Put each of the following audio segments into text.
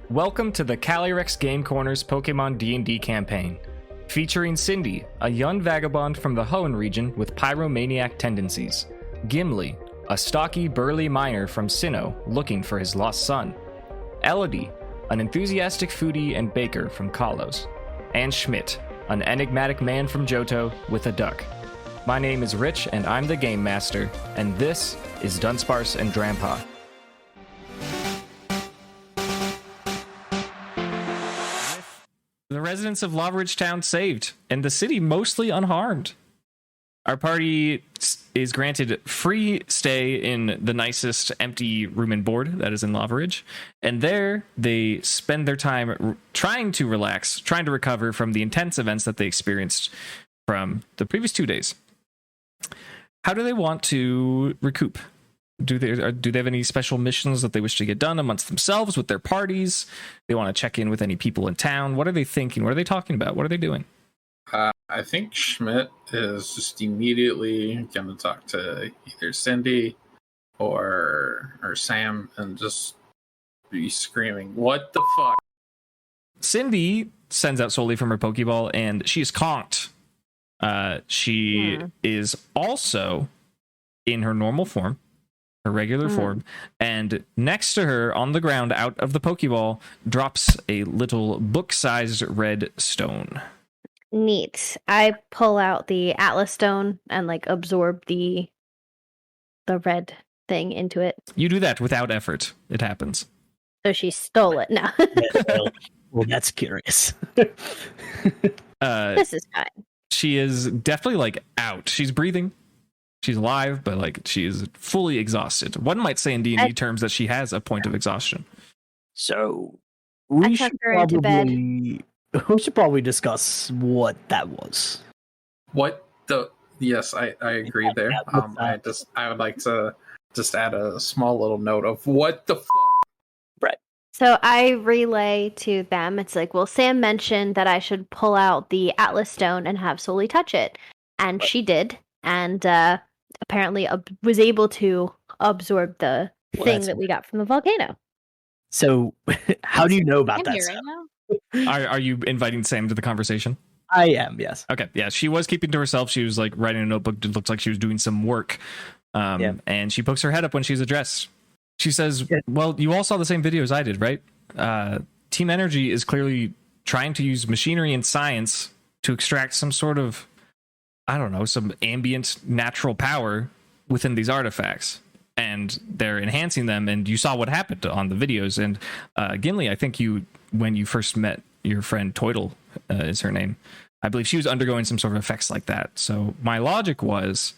Welcome to the Calyrex Game Corner's Pokemon D&D campaign, featuring Cindy, a young vagabond from the Hoenn region with pyromaniac tendencies, Gimli, a stocky, burly miner from Sinnoh looking for his lost son, Elodie, an enthusiastic foodie and baker from Kalos, and Schmidt, an enigmatic man from Johto with a duck. My name is Rich, and I'm the Game Master, and this is Dunsparce and Drampa. The residents of Lavaridge Town saved, and the city mostly unharmed. Our party is granted free stay in the nicest empty room and board that is in Lavaridge, and there they spend their time trying to relax, trying to recover from the intense events that they experienced from the previous 2 days. How do they want to recoup? Do they have any special missions that they wish to get done amongst themselves with their parties? They want to check in with any people in town. What are they thinking? What are they talking about? What are they doing? I think Schmidt is just immediately going to talk to either Cindy or Sam and just be screaming, "What the fuck?" Cindy sends out Soli from her Pokeball, and she's conked. She is also in her normal form. Her regular form, and next to her on the ground out of the Pokeball drops a little book-sized red stone. Neat. I pull out the Atlas stone and absorb the red thing into it. You do that without effort. It happens. So she stole it now. Well, that's curious. This is fine. She is definitely out. She's breathing. She's alive, but she is fully exhausted. One might say in D&D terms that she has a point of exhaustion. So we should probably discuss what that was. What the? Yes, I agree there. I would like to just add a small little note of what the fuck. Right. So I relay to them. It's well, Sam mentioned that I should pull out the Atlas stone and have Soli touch it, and she did, and apparently was able to absorb the thing that we got from the volcano. So how do you know about that? Right now? Are you inviting Sam to the conversation? I am, yes. Okay, yeah, she was keeping to herself. She was writing a notebook. It looked like she was doing some work. And she pokes her head up when she's addressed. She says, well, you all saw the same video as I did, right? Team Energy is clearly trying to use machinery and science to extract some sort of, I don't know, some ambient natural power within these artifacts, and they're enhancing them. And you saw what happened on the videos. And Gimli, I think when you first met your friend Toidle, is her name, I believe she was undergoing some sort of effects like that. So my logic was,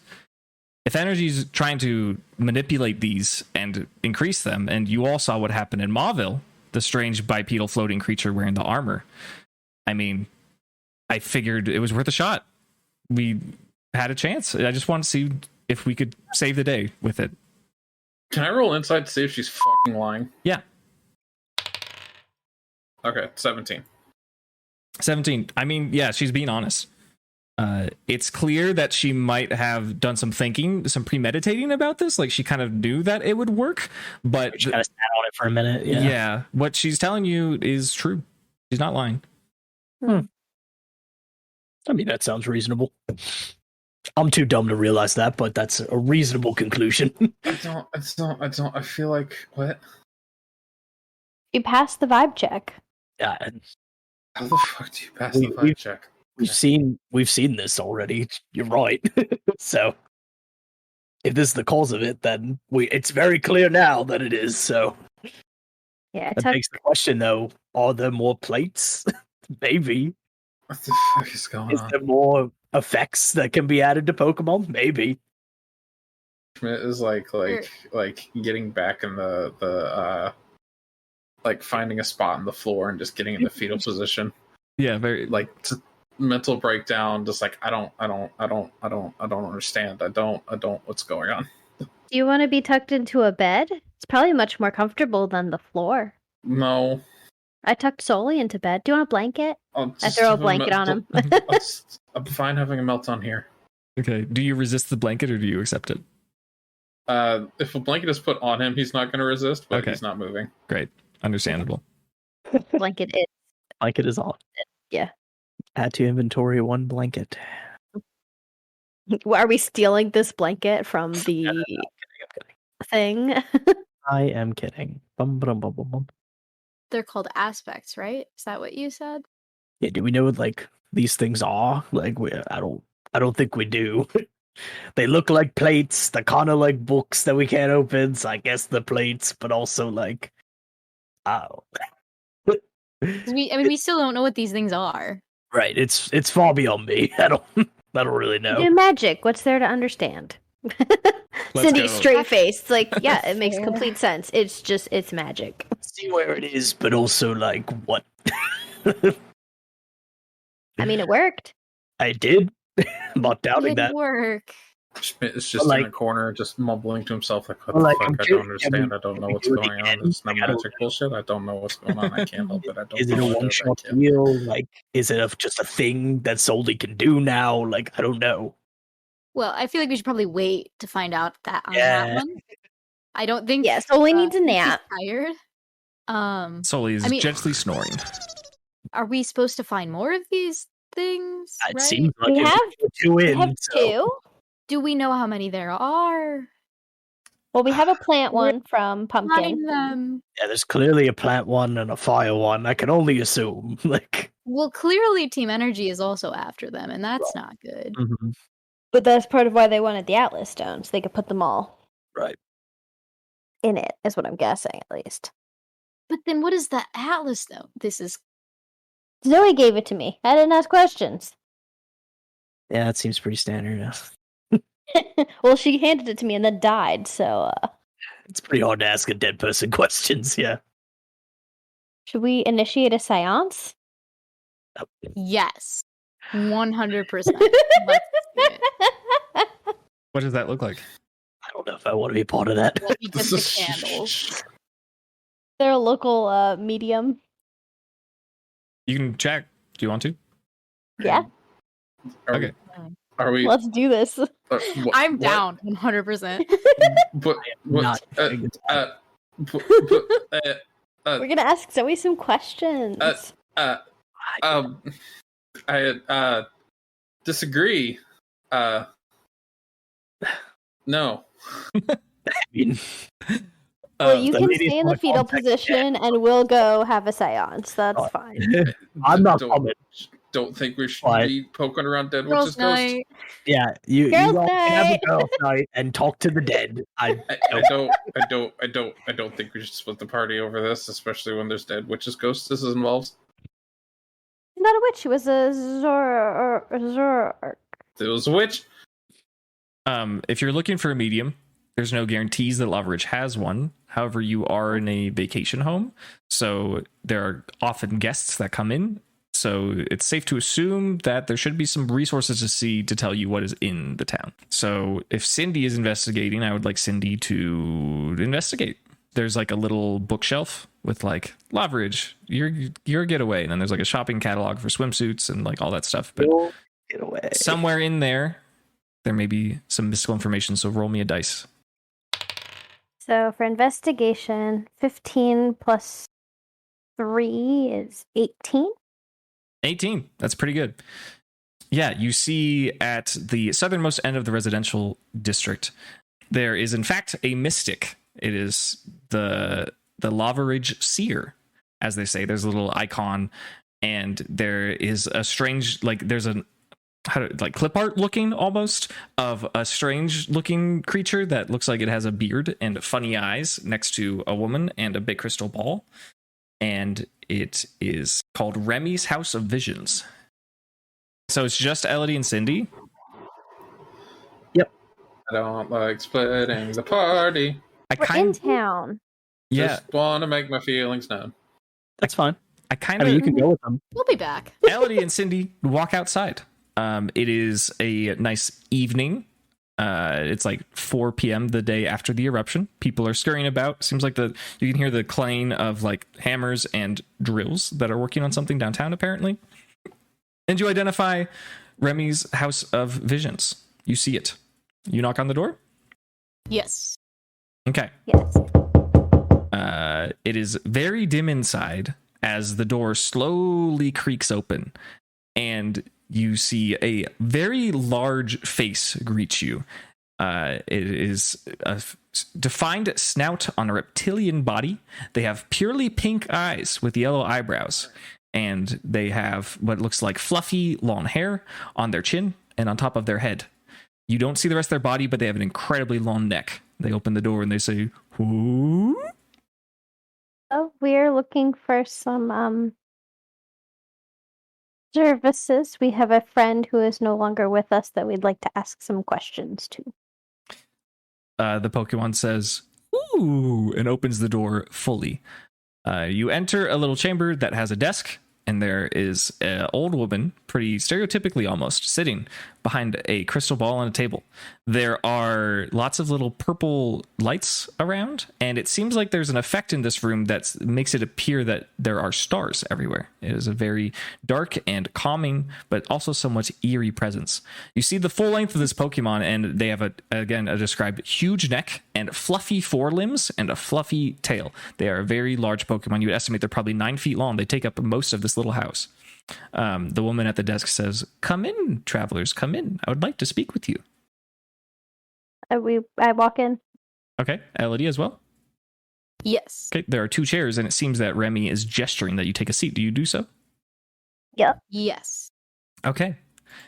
if energy's trying to manipulate these and increase them, and you all saw what happened in Mauville, the strange bipedal floating creature wearing the armor, I mean, I figured it was worth a shot. We had a chance. I just wanted to see if we could save the day with it. Can I roll insight to see if she's fucking lying? Yeah. Okay, 17. 17. I mean, yeah, she's being honest. It's clear that she might have done some thinking, some premeditating about this. She kind of knew that it would work, but she kind of sat on it for a minute. Yeah, what she's telling you is true. She's not lying. I mean, that sounds reasonable. I'm too dumb to realize that, but that's a reasonable conclusion. I feel like, what? You passed the vibe check. Yeah. How the fuck do you pass the vibe check? We've seen this already. You're right. So if this is the cause of it, then it's very clear now that it is. So yeah, that begs the question, though: are there more plates? Maybe. What the fuck is going on? Is there more effects that can be added to Pokemon? Maybe. Schmidt is getting back in the finding a spot on the floor and just getting in the fetal position. Yeah, very mental breakdown. Just I don't understand. I don't. What's going on? Do you want to be tucked into a bed? It's probably much more comfortable than the floor. No. I tucked Soli into bed. Do you want a blanket? I throw a blanket on him. I'm fine having a meltdown here. Okay. Do you resist the blanket or do you accept it? If a blanket is put on him, he's not going to resist, but he's not moving. Great. Understandable. Blanket is. Blanket is on. Yeah. Add to inventory 1 blanket. Are we stealing this blanket from the I'm kidding. thing? I am kidding. Bum, bum, bum, bum, bum. They're called aspects, right? Is that what you said? Yeah, do we know what like these things are? Like, I don't think we do. They look like plates. They're kind of like books that we can't open. So I guess the plates, but also like, oh, 'Cause we still don't know what these things are. right. It's far beyond me. I don't really know. Do magic. What's there to understand? Cindy, go. straight faced. Like, yeah, it makes Fair. complete sense. It's magic. See where it is, but also like what? I mean, it worked. I did. I'm not doubting Good that. work. Schmidt is just Like- in a corner, just mumbling to himself, like, what Well, the like, fuck? I'm I curious- don't understand. I I don't know mean, what's do it going on. again. It's not Like, I don't- magic bullshit. I don't know what's going on. I can't help it. I don't Is it know a what one I shot can't. deal? Like, is it just a thing that Soldy can do now? Like, I don't know. Well, I feel like we should probably wait to find out that on Yeah. that one. I don't think. Yeah, Solly needs a he's nap. Tired. Sully is I mean- gently snoring. Are we supposed to find more of these things? It right? seems like We it's have- two We in. have so- 2. Do we know how many there are? Well, we have a plant We're one from Find Pumpkin. them. Yeah, there's clearly a plant one and a fire one. I can only assume. Like, Well, clearly Team Energy is also after them, and that's not good. But that's part of why they wanted the Atlas Stone, so they could put them all right. in it, is what I'm guessing, at least. But then what is the Atlas, though? This is. Zoe gave it to me. I didn't ask questions. Yeah, that seems pretty standard enough. Well, she handed it to me and then died, so It's pretty hard to ask a dead person questions. Yeah. should we initiate a seance? Yes. 100%. Let's do it. What does that look like? I don't know if I want to be part of that. Let me get the candles. They're a local medium. You can check. Do you want to? Yeah, Okay. Are we? let's do this. I'm down 100%. But Not what? doing it. We're gonna ask Zoe some questions. I disagree. No. I mean, Well, you the can ladies stay in the want fetal contact, position, and we'll go have a seance. That's fine. I'm not Don't- coming. Don't think we should Why? be poking around dead Girls' witches' ghosts. night. Yeah, you Girls' all can have night. a girls' night and talk to the dead. I don't think we should split the party over this, especially when there's dead witches' ghosts involved. She's not a witch. She was a Zor. It was a witch. If you're looking for a medium, there's no guarantees that Loveridge has one. However, you are in a vacation home, so there are often guests that come in. So it's safe to assume that there should be some resources to tell you what is in the town. So if Cindy is investigating, I would like Cindy to investigate. There's like a little bookshelf with like Loveridge, your getaway, and then there's like a shopping catalog for swimsuits and like all that stuff. But Get away. somewhere in there may be some mystical information. So roll me a dice. So for investigation, 15 plus 3 is 18. 18. That's pretty good. Yeah, you see at the southernmost end of the residential district, there is in fact a mystic. It is the Loveridge Seer, as they say. There's a little icon, and there is a strange, like there's a clip art looking almost of a strange looking creature that looks like it has a beard and funny eyes next to a woman and a big crystal ball. And it is called Remy's House of So it's just Elodie and Cindy. I don't like splitting the party. We're in town. Yeah, Just want to make my feelings known. That's fine. I kind I mean, you of can go with them. We'll be back. Elodie and Cindy walk outside. It is a nice evening. It's like 4 p.m. the day after the eruption. People are scurrying about. Seems like you can hear the clang of like hammers and drills that are working on something downtown, apparently. And you identify Remy's House of Visions. You see it. You knock on the door? Yes. Okay. Yes. It is very dim inside, as the door slowly creaks open, and you see a very large face greet you. It is a defined snout on a reptilian body. They have purely pink eyes with yellow eyebrows, and they have what looks like fluffy long hair on their chin and on top of their head. You don't see the rest of their body, but they have an incredibly long neck. They open the door and they say, "Who?" Oh, we're looking for some services. We have a friend who is no longer with us that we'd like to ask some questions to. The Pokemon says, "Ooh," and opens the door fully. You enter a little chamber that has a desk, and there is an old woman, pretty stereotypically almost, sitting behind a crystal ball on a table. There are lots of little purple lights around, and it seems like there's an effect in this room that makes it appear that there are stars everywhere. It is a very dark and calming, but also somewhat eerie presence. You see the full length of this Pokemon, and they have a described huge neck and fluffy forelimbs and a fluffy tail. They are a very large Pokemon. You would estimate they're probably 9 feet long. They take up most of this little house. The woman at the desk says, "Come in, travelers, come in. I would like to speak with you." I walk in. Okay, Elodie as well. Yes. Okay, there are 2 chairs, and it seems that Remy is gesturing that you take a seat. Do you do so? Yep. Yes. Okay.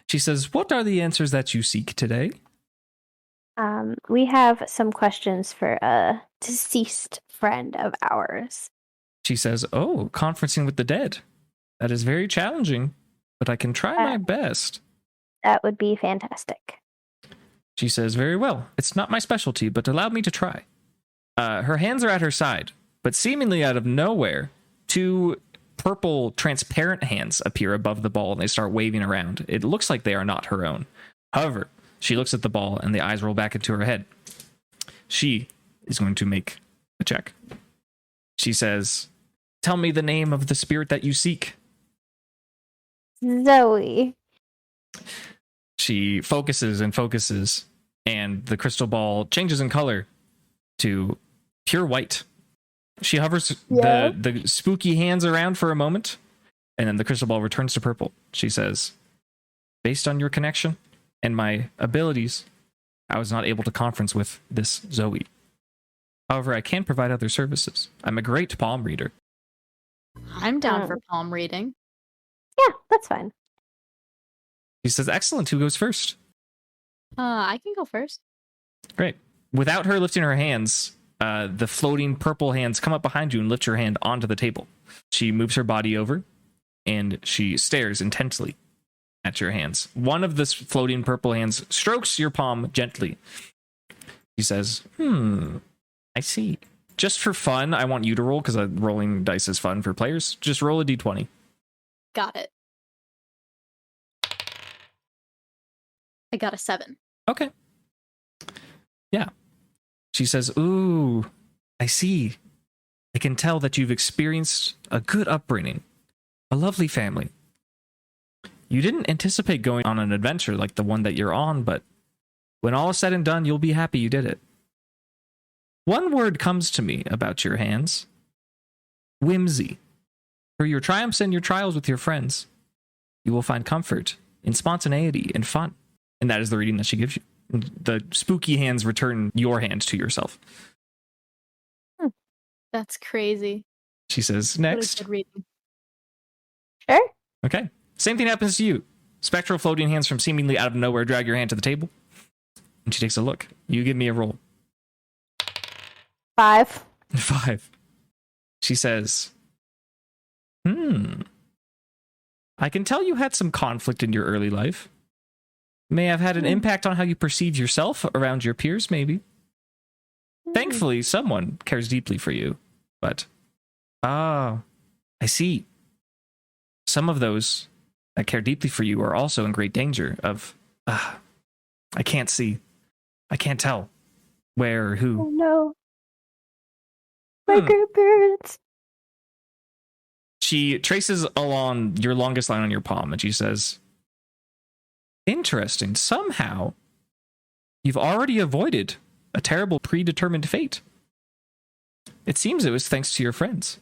She says, "What are the answers that you seek today?" We have some questions for a deceased friend of ours. She says, "Oh, conferencing with the dead. That is very challenging, but I can try my best." That would be fantastic. She says, "Very well. It's not my specialty, but allow me to try." Her hands are at her side, but seemingly out of nowhere, 2 purple transparent hands appear above the ball and they start waving around. It looks like they are not her own. However, she looks at the ball and the eyes roll back into her head. She is going to make a check. She says, "Tell me the name of the spirit that you seek." Zoe. She focuses and focuses, and the crystal ball changes in color to pure white. She hovers the spooky hands around for a moment, and then the crystal ball returns to purple. She says, "Based on your connection and my abilities, I was not able to conference with this Zoe. However, I can provide other services. I'm a great palm reader." I'm down for palm reading. Yeah, that's fine. She says, "Excellent. Who goes first?" I can go first. Great. Without her lifting her hands, the floating purple hands come up behind you and lift your hand onto the table. She moves her body over, and she stares intensely at your hands. One of the floating purple hands strokes your palm gently. She says, "I see. Just for fun, I want you to roll, because rolling dice is fun for players. Just roll a d20. Got it. I got a 7. Okay. Yeah. She says, "Ooh, I see. I can tell that you've experienced a good upbringing, a lovely family. You didn't anticipate going on an adventure like the one that you're on, but when all is said and done, you'll be happy you did it. One word comes to me about your hands: whimsy. Through your triumphs and your trials with your friends, you will find comfort in spontaneity and fun." And that is the reading that she gives you. The spooky hands return your hand to yourself. That's crazy. She says, What a "Next." good reading. Sure. Okay. Same thing happens to you. Spectral floating hands from seemingly out of nowhere drag your hand to the table. And she takes a look. You give me a roll. 5. 5. She says, "I can tell you had some conflict in your early life. May have had an impact on how you perceive yourself around your peers, maybe. Thankfully, someone cares deeply for you. But, I see. Some of those that care deeply for you are also in great danger of, I can't see. I can't tell where or who." Oh no. My grandparents. She traces along your longest line on your palm, and she says, "Interesting. Somehow, you've already avoided a terrible predetermined fate. It seems it was thanks to your friends.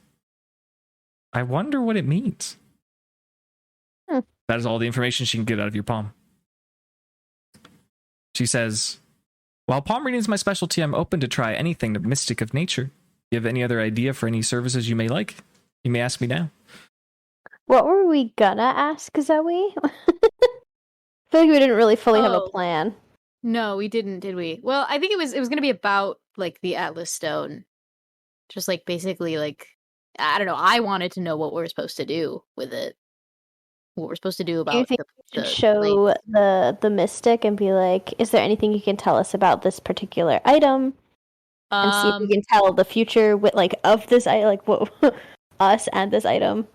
I wonder what it means. That is all the information she can get out of your palm. She says, while palm reading is my specialty, I'm open to try anything, the mystic of nature. You have any other idea for any services you may like? You may ask me now. What were we gonna ask Zoe? I feel like we didn't really fully have a plan. No, we didn't, did we? Well, I think it was gonna be about like the Atlas Stone. Just like basically like I don't know, I wanted to know what we're supposed to do with it. What we're supposed to do about Do you think we should show the mystic and be like, is there anything you can tell us about this particular item? And see if we can tell the future with like of this like what us and this item.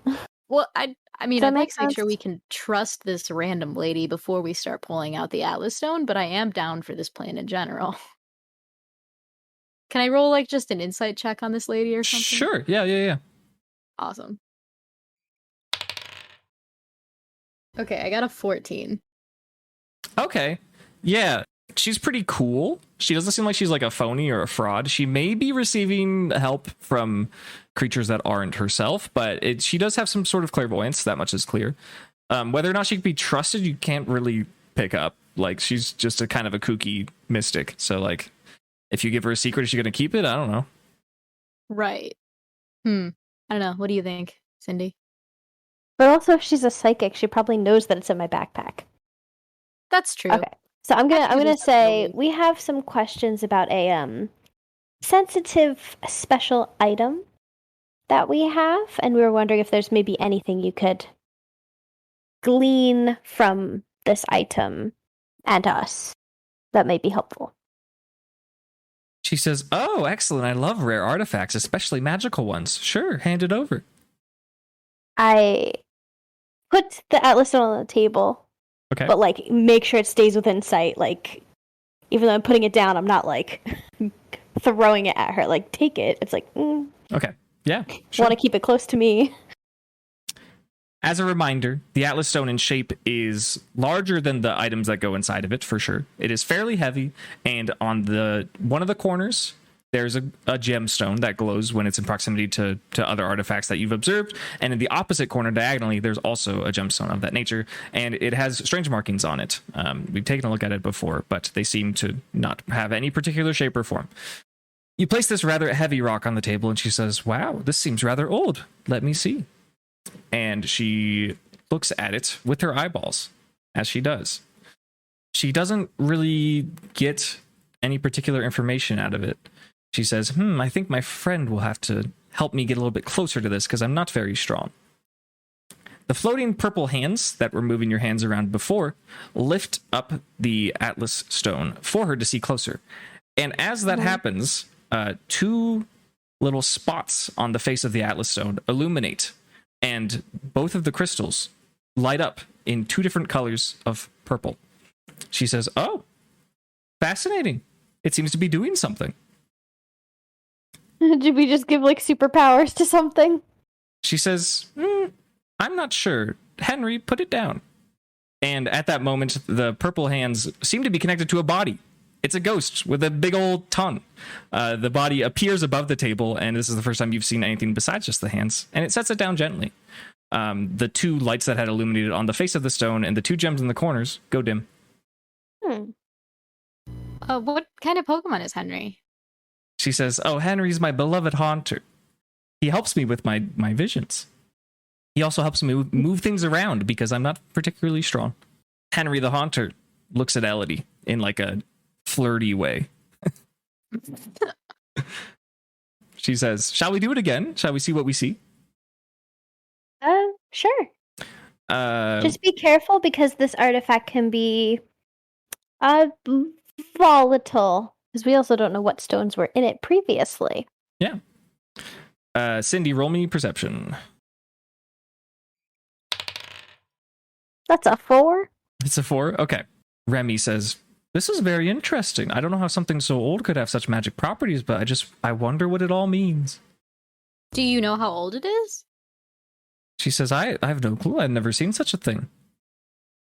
Well, I mean, I'd like to make sure we can trust this random lady before we start pulling out the Atlas Stone, but I am down for this plan in general. Can I roll like just an insight check on this lady or something? Sure. Yeah. Awesome. Okay, I got a 14. Okay. Yeah. She's pretty cool. She doesn't seem like she's like a phony or a fraud. She may be receiving help from creatures that aren't herself, but she does have some sort of clairvoyance. That much is clear. Whether or not she can be trusted, you can't really pick up. Like, she's just a kind of a kooky mystic. So, like, if you give her a secret, is she going to keep it? I don't know. Right. I don't know. What do you think, Cindy? But also, if she's a psychic, she probably knows that it's in my backpack. That's true. Okay. So I'm gonna say we have some questions about a sensitive special item that we have, and we were wondering if there's maybe anything you could glean from this item and us that may be helpful. She says, "Oh, excellent! I love rare artifacts, especially magical ones. Sure, hand it over." I put the Atlas Stone on the table. Okay. But, like, make sure it stays within sight. Like, even though I'm putting it down, I'm not, like, throwing it at her. Like, take it. It's like, Okay. Yeah. Sure. Want to keep it close to me. As a reminder, the Atlas Stone in shape is larger than the items that go inside of it, for sure. It is fairly heavy, and on one of the corners, there's a gemstone that glows when it's in proximity to other artifacts that you've observed. And in the opposite corner, diagonally, there's also a gemstone of that nature. And it has strange markings on it. We've taken a look at it before, but they seem to not have any particular shape or form. You place this rather heavy rock on the table, and she says, "Wow, this seems rather old. Let me see." And she looks at it with her eyeballs, as she does. She doesn't really get any particular information out of it. She says, I think my friend will have to help me get a little bit closer to this because I'm not very strong. The floating purple hands that were moving your hands around before lift up the Atlas Stone for her to see closer. And as that happens, two little spots on the face of the Atlas Stone illuminate, and both of the crystals light up in two different colors of purple. She says, "Oh, fascinating. It seems to be doing something." Did we just give, like, superpowers to something? She says, "I'm not sure. Henry, put it down." And at that moment, the purple hands seem to be connected to a body. It's a ghost with a big old tongue. The body appears above the table, and this is the first time you've seen anything besides just the hands, and it sets it down gently. The two lights that had illuminated on the face of the stone and the two gems in the corners go dim. What kind of Pokemon is Henry? She says, "Oh, Henry's my beloved haunter. He helps me with my visions. He also helps me move things around because I'm not particularly strong." Henry the haunter looks at Elodie in like a flirty way. She says, "Shall we do it again? Shall we see what we see?" Sure. Just be careful because this artifact can be volatile. Because we also don't know what stones were in it previously. Yeah. Cindy, roll me perception. That's a 4. It's a 4? Okay. Remy says, "This is very interesting. I don't know how something so old could have such magic properties, but I wonder what it all means." Do you know how old it is? She says, I have no clue. I've never seen such a thing.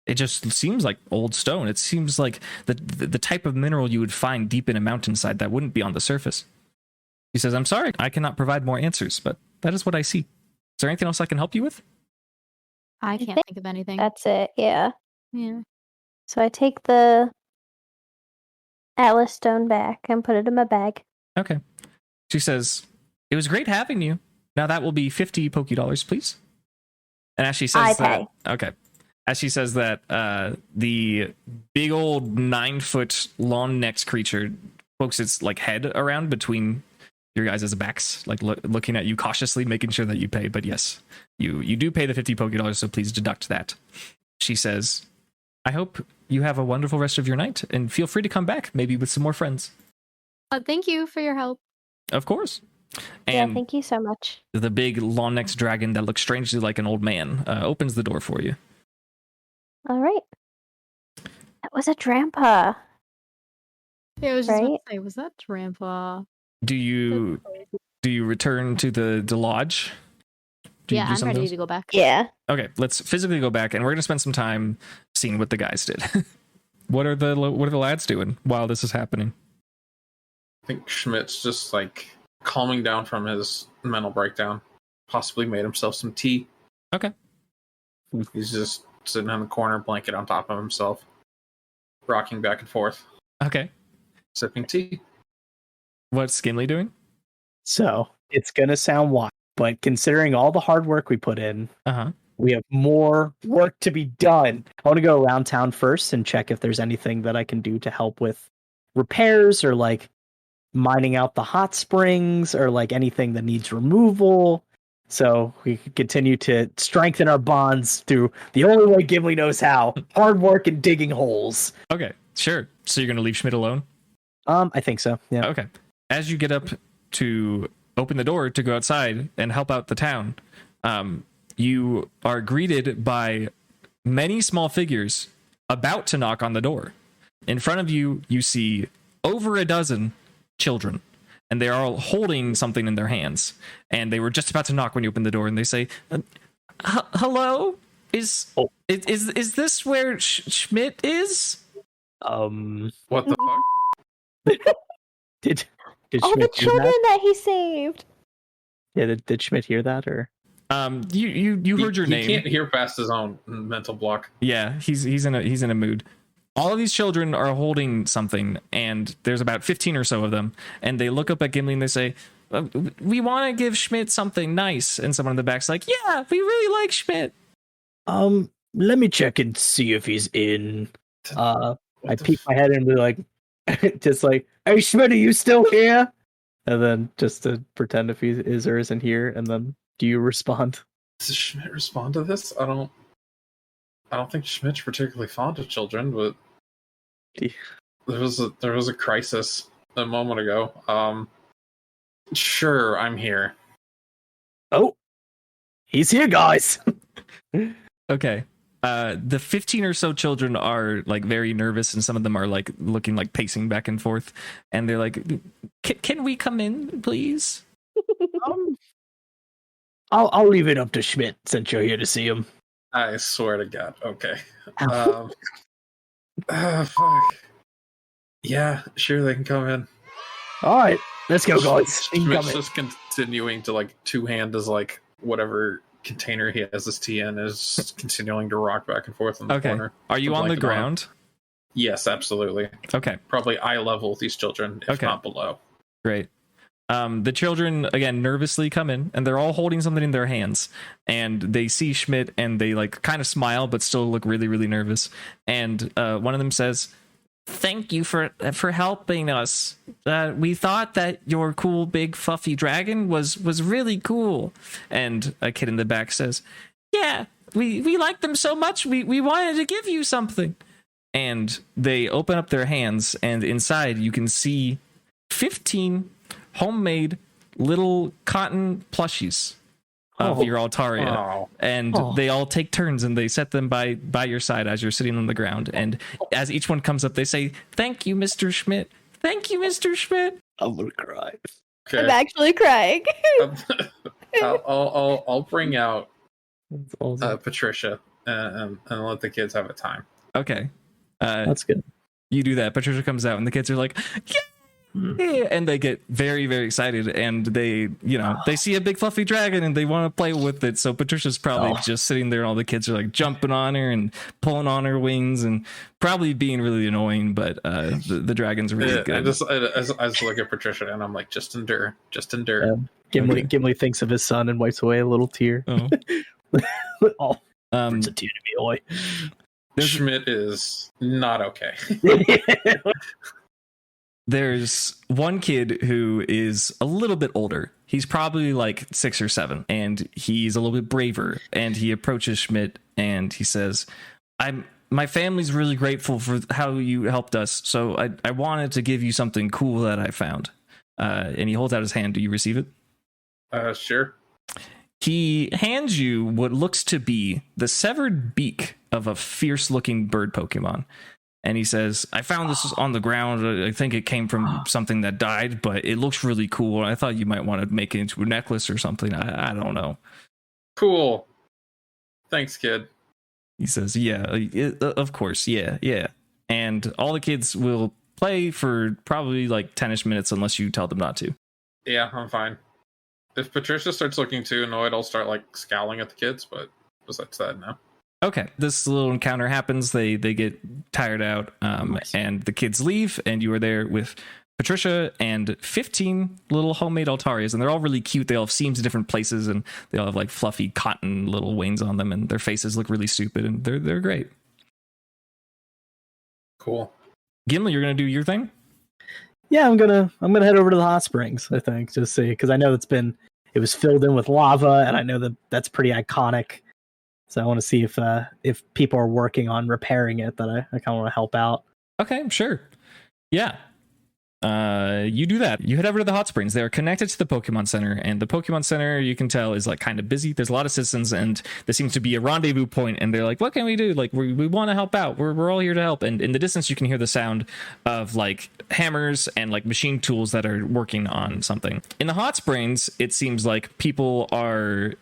It just seems like old stone. It seems like the type of mineral you would find deep in a mountainside that wouldn't be on the surface. He says, "I'm sorry, I cannot provide more answers, but that is what I see." there anything else I can help you with? I can't think of anything. That's it, yeah. Yeah. So I take the Atlas stone back and put it in my bag. Okay. She says, "It was great having you. Now that will be 50 Poké Dollars, please." And as she says that, okay. As she says that, the big old 9-foot long-necked creature pokes its like head around between your guys' backs, like looking at you cautiously, making sure that you pay. But yes, you do pay the 50 Poké Dollars, so please deduct that. She says, "I hope you have a wonderful rest of your night, and feel free to come back, maybe with some more friends." Thank you for your help. Of course. And yeah, thank you so much. the big long-necked dragon that looks strangely like an old man opens the door for you. All right. That was a Drampa. Yeah, I was just about to say, was that Drampa? Do you return to the lodge? Yeah, I'm ready to go back. Yeah. Okay, let's physically go back, and we're gonna spend some time seeing what the guys did. What are the lads doing while this is happening? I think Schmidt's just like calming down from his mental breakdown. Possibly made himself some tea. Okay. He's just sitting in the corner, blanket on top of himself, rocking back and forth. Okay. Sipping tea. What's Gimli doing? So it's gonna sound wild, but considering all the hard work we put in, we have more work to be done. I want to go around town first and check if there's anything that I can do to help with repairs or like mining out the hot springs or like anything that needs removal. So we can continue to strengthen our bonds through the only way Gimli knows how: hard work and digging holes. Okay, sure. So you're gonna leave Schmidt alone? I think so. Yeah. Okay. As you get up to open the door to go outside and help out the town, you are greeted by many small figures about to knock on the door. In front of you, you see over a dozen children, and they are all holding something in their hands. And they were just about to knock when you open the door, and they say, "Hello? Is this where Schmidt is?" What the fuck? Did all Schmidt the children that he saved. Yeah, did Schmidt hear that or? You heard your name. He can't hear past his own mental block. Yeah, he's in a mood. All of these children are holding something, and there's about 15 or so of them, and they look up at Gimli and they say, "We want to give Schmidt something nice." And someone in the back's like, "Yeah, we really like Schmidt." Let me check and see if he's in. I peek my head and be like, just like, "Hey Schmidt, are you still here?" And then just to pretend if he is or isn't here, and then do you respond? Does Schmidt respond to this? I don't think Schmidt's particularly fond of children, but there was a crisis a moment ago. Sure, I'm here. Oh, he's here, guys. Okay. The 15 or so children are like very nervous, and some of them are like looking like pacing back and forth, and they're like, "Can we come in, please?" I'll leave it up to Schmidt since you're here to see him. I swear to God. Okay. Fuck. Yeah, sure, they can come in. All right, let's go, guys. Schmidt's just continuing to like two-hand as like whatever container he has this tea in is continuing to rock back and forth in the corner. Are you on the ground? Yes, absolutely. Okay. Probably eye level with these children, if not below. Great. The children, again, nervously come in, and they're all holding something in their hands, and they see Schmidt, and they like kind of smile, but still look really, really nervous. And one of them says, "Thank you for helping us. We thought that your cool, big, fluffy dragon was really cool." And a kid in the back says, "Yeah, we like them so much, we wanted to give you something." And they open up their hands, and inside you can see 15 homemade little cotton plushies of your Altaria. Oh. And they all take turns, and they set them by your side as you're sitting on the ground. And as each one comes up, they say, "Thank you, Mr. Schmidt. Thank you, Mr. Schmidt." I'm gonna cry. Okay. I'm actually crying. I'll bring out Patricia and let the kids have a time. Okay. That's good. You do that. Patricia comes out, and the kids are like, "Yeah, Yeah, and they get very, very excited, and they see a big fluffy dragon and they want to play with it. So Patricia's probably just sitting there, and all the kids are like jumping on her and pulling on her wings and probably being really annoying. But the dragon's really good. I just look at Patricia and I'm like, just endure. Gimli thinks of his son and wipes away a little tear. Oh, It's a tear to me, boy. Schmidt is not okay. There's one kid who is a little bit older. He's probably like 6 or 7, and he's a little bit braver. And he approaches Schmidt and he says, my family's really grateful for how you helped us. So I wanted to give you something cool that I found. And he holds out his hand. Do you receive it? Sure. He hands you what looks to be the severed beak of a fierce looking bird Pokemon. And he says, I found this on the ground. I think it came from something that died, but it looks really cool. I thought you might want to make it into a necklace or something. I don't know. Cool. Thanks, kid. He says, yeah, of course. Yeah. And all the kids will play for probably like 10-ish minutes unless you tell them not to. Yeah, I'm fine. If Patricia starts looking too annoyed, I'll start like scowling at the kids, but besides that, no. Okay, this little encounter happens. They get tired out, and the kids leave, and you are there with Patricia and 15 little homemade Altarias, and they're all really cute. They all have seams in different places, and they all have like fluffy cotton little wings on them, and their faces look really stupid, and they're great. Cool. Gimli, you're gonna do your thing? Yeah, I'm gonna head over to the hot springs, I think, just see, because I know it was filled in with lava, and I know that's pretty iconic. So I want to see if people are working on repairing it, that I kind of want to help out. Okay, sure. Yeah. You do that. You head over to the hot springs. They are connected to the Pokemon Center, and the Pokemon Center, you can tell, is like kind of busy. There's a lot of citizens, and there seems to be a rendezvous point, and they're like, what can we do? Like, we want to help out. We're all here to help. And in the distance, you can hear the sound of like hammers and like machine tools that are working on something. In the hot springs, it seems like people are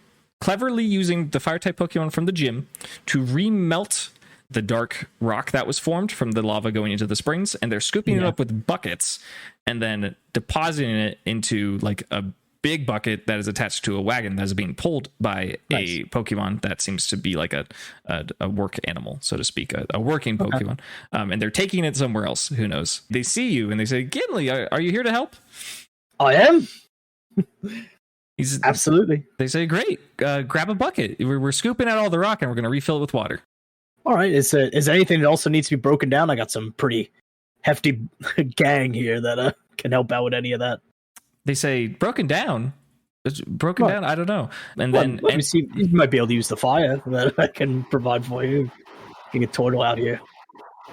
cleverly using the fire-type Pokemon from the gym to remelt the dark rock that was formed from the lava going into the springs, and they're scooping it up with buckets and then depositing it into like a big bucket that is attached to a wagon that is being pulled by a Pokemon that seems to be like a work animal, so to speak, a working Pokemon. And they're taking it somewhere else. Who knows? They see you and they say, Gimli, are you here to help? I am. Absolutely. They say, great, grab a bucket. We're scooping out all the rock and we're going to refill it with water. All right. Is there anything that also needs to be broken down? I got some pretty hefty gang here that can help out with any of that. They say, broken down? Down? I don't know. And then let me see. You might be able to use the fire that I can provide for you. You get Turtle out here.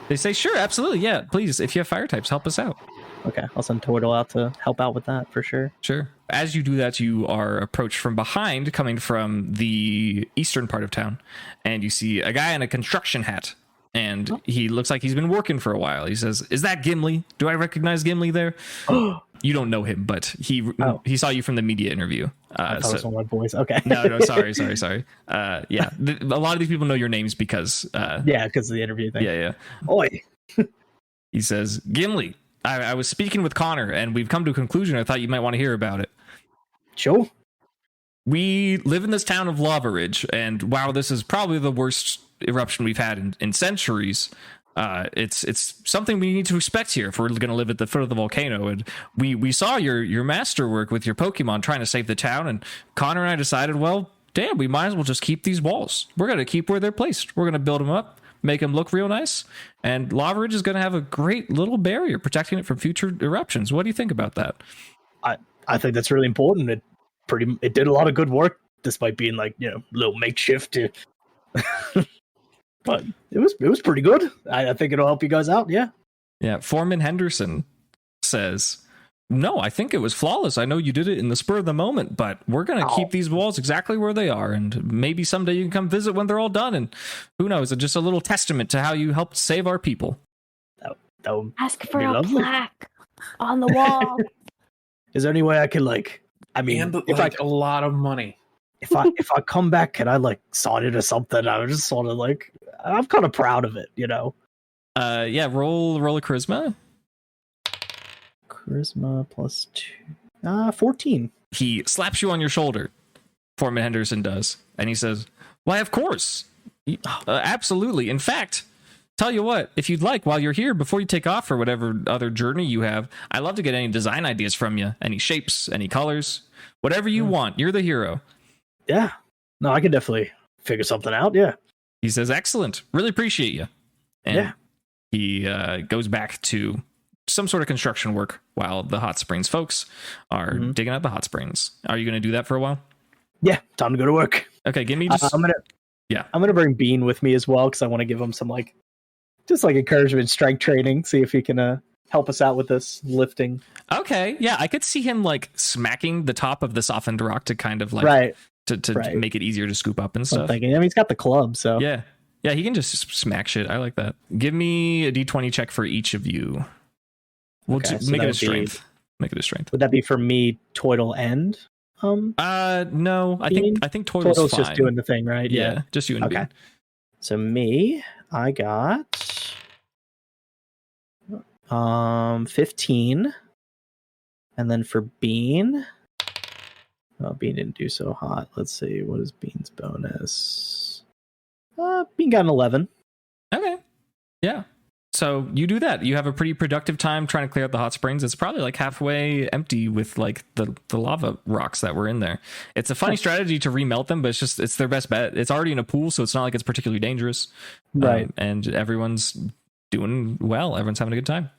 They say, sure, absolutely. Yeah, please. If you have fire types, help us out. Okay, I'll send Turtle out to help out with that for sure. Sure. As you do that, you are approached from behind, coming from the eastern part of town, and you see a guy in a construction hat, and he looks like he's been working for a while. He says, is that Gimli? Do I recognize Gimli there? You don't know him, but he saw you from the media interview. I thought it was one of my boys. Okay. No, sorry. Yeah, a lot of these people know your names because... because of the interview thing. Yeah. Oi. He says, Gimli, I was speaking with Connor, and we've come to a conclusion. I thought you might want to hear about it. Sure. We live in this town of Lava Ridge, and wow, this is probably the worst eruption we've had in centuries. It's something we need to expect here if we're going to live at the foot of the volcano. And we saw your masterwork with your Pokemon trying to save the town, and Connor and I decided, well, damn, we might as well just keep these walls. We're going to keep where they're placed. We're going to build them up, make them look real nice, and Lava Ridge is going to have a great little barrier protecting it from future eruptions. What do you think about that? I think that's really important. It did a lot of good work, despite being like, a little makeshift. But it was pretty good. I think it'll help you guys out. Yeah. Foreman Henderson says, no, I think it was flawless. I know you did it in the spur of the moment, but we're going to keep these walls exactly where they are. And maybe someday you can come visit when they're all done. And who knows, it's just a little testament to how you helped save our people. That would ask for a plaque on the wall. Is there any way I can if a lot of money. If I come back, can I sign it or something? I was just sort of I'm kind of proud of it, roll a charisma. Charisma plus 2. 14. He slaps you on your shoulder. Foreman Henderson does. And he says, why, of course. Absolutely. In fact, tell you what, if you'd like, while you're here, before you take off for whatever other journey you have, I'd love to get any design ideas from you. Any shapes, any colors, whatever you want. You're the hero. Yeah. No, I can definitely figure something out. Yeah. He says, excellent. Really appreciate you. And he goes back to some sort of construction work while the hot springs folks are digging out the hot springs. Are you going to do that for a while? Yeah. Time to go to work. Okay. Give me just... I'm going to bring Bean with me as well, because I want to give him some just encouragement, strength training. See if he can help us out with this lifting. Okay. Yeah. I could see him smacking the top of the softened rock to kind of to make it easier to scoop up and stuff. I mean, he's got the club, so yeah, he can just smack shit. I like that. Give me a D20 check for each of you. We'll make it a strength. Make it a strength. Would that be for me, Toidle and no, I think Toidle's fine. Just doing the thing, right? Yeah, just you and okay. Bean. So me, I got 15, and then for Bean. Oh, Bean didn't do so hot. Let's see. What is Bean's bonus? Bean got an 11. Okay. Yeah. So you do that. You have a pretty productive time trying to clear out the hot springs. It's probably halfway empty with the lava rocks that were in there. It's a funny strategy to remelt them, but it's their best bet. It's already in a pool, so it's not like it's particularly dangerous. Right. And everyone's doing well. Everyone's having a good time.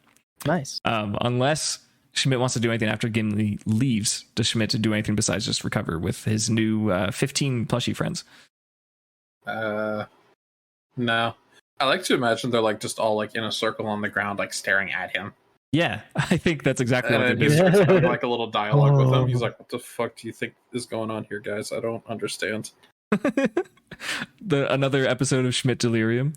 Nice. Unless Schmidt wants to do anything after Gimli leaves. Does Schmidt to do anything besides just recover with his new 15 plushie friends? No. I like to imagine they're just all in a circle on the ground, staring at him. Yeah, I think that's exactly what it they're just doing. starts having a little dialogue with him. He's like, "What the fuck do you think is going on here, guys? I don't understand." Another episode of Schmidt Delirium.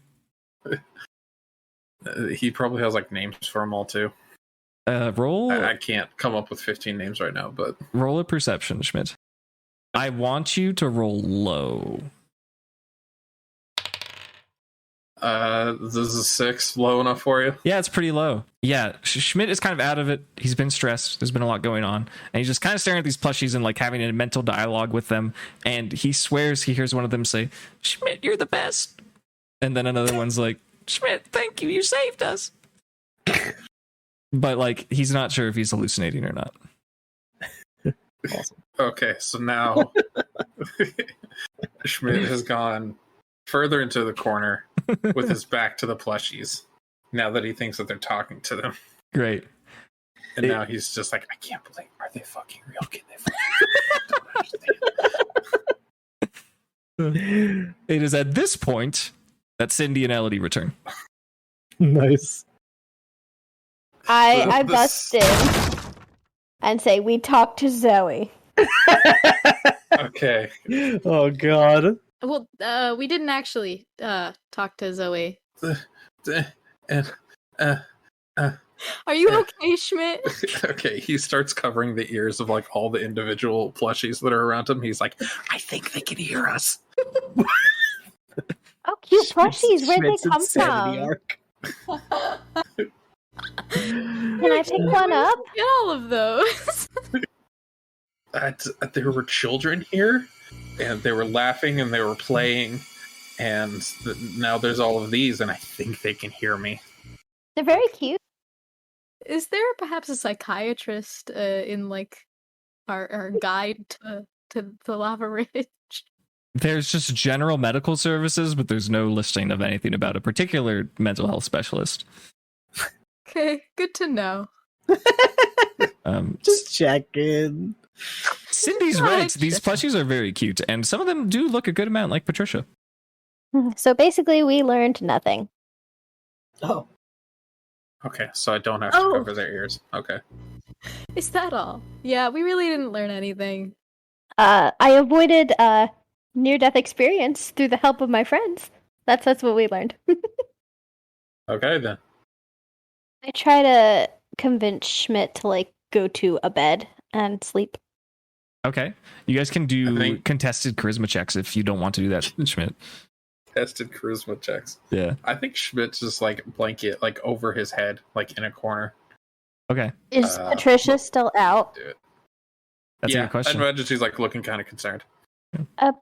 He probably has names for them all too. Roll. I can't come up with 15 names right now, but roll a perception, Schmidt. I want you to roll low. This is a 6, low enough for you? Yeah, it's pretty low. Yeah, Schmidt is kind of out of it. He's been stressed. There's been a lot going on. And he's just kind of staring at these plushies and having a mental dialogue with them. And he swears he hears one of them say, Schmidt, you're the best. And then another one's like, Schmidt, thank you. You saved us. But he's not sure if he's hallucinating or not. Awesome. Okay, so now Schmidt has gone further into the corner with his back to the plushies now that he thinks that they're talking to them. Great. And now he's just I can't believe, are they fucking real? Can they fucking It is at this point that Cindy and Elodie return. Nice. I bust in and say, we talked to Zoe. Okay. Oh, God. Well, we didn't actually talk to Zoe. Are you okay, Schmidt? Okay, he starts covering the ears of all the individual plushies that are around him. He's like, I think they can hear us. Oh, cute plushies. Where'd they come from? Arc. Can I pick one up? Get all of those. There were children here, and they were laughing and they were playing, and now there's all of these, and I think they can hear me. They're very cute. Is there perhaps a psychiatrist in our guide to the Lava Ridge? There's just general medical services, but there's no listing of anything about a particular mental health specialist. Okay, good to know. Just checking. Cindy's right. These plushies are very cute, and some of them do look a good amount like Patricia. So basically, we learned nothing. Oh. Okay, so I don't have to cover their ears. Okay. Is that all? Yeah, we really didn't learn anything. I avoided near-death experience through the help of my friends. That's what we learned. Okay, then. I try to convince Schmidt to go to a bed and sleep. Okay. You guys can do contested charisma checks if you don't want to do that, Schmidt. Tested charisma checks. Yeah. I think Schmidt's just blanket over his head, in a corner. Okay. Is Patricia still out? Do it. That's a good question. I imagine she's like looking kind of concerned.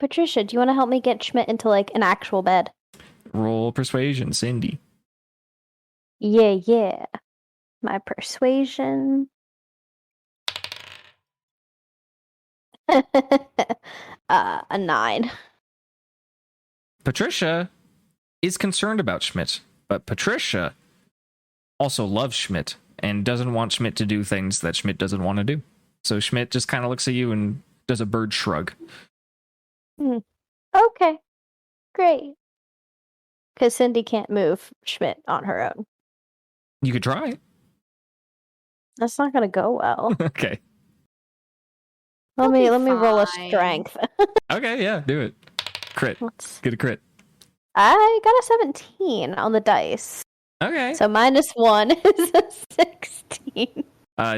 Patricia, do you want to help me get Schmidt into like an actual bed? Roll persuasion, Cindy. Yeah. My persuasion. A 9. Patricia is concerned about Schmidt, but Patricia also loves Schmidt and doesn't want Schmidt to do things that Schmidt doesn't want to do. So Schmidt just kind of looks at you and does a bird shrug. Okay, great. Because Cindy can't move Schmidt on her own. You could try. That's not gonna go well. Okay. Let me roll a strength. Okay, yeah, do it. Crit. Get a crit. I got a 17 on the dice. Okay. So -1 is a 16.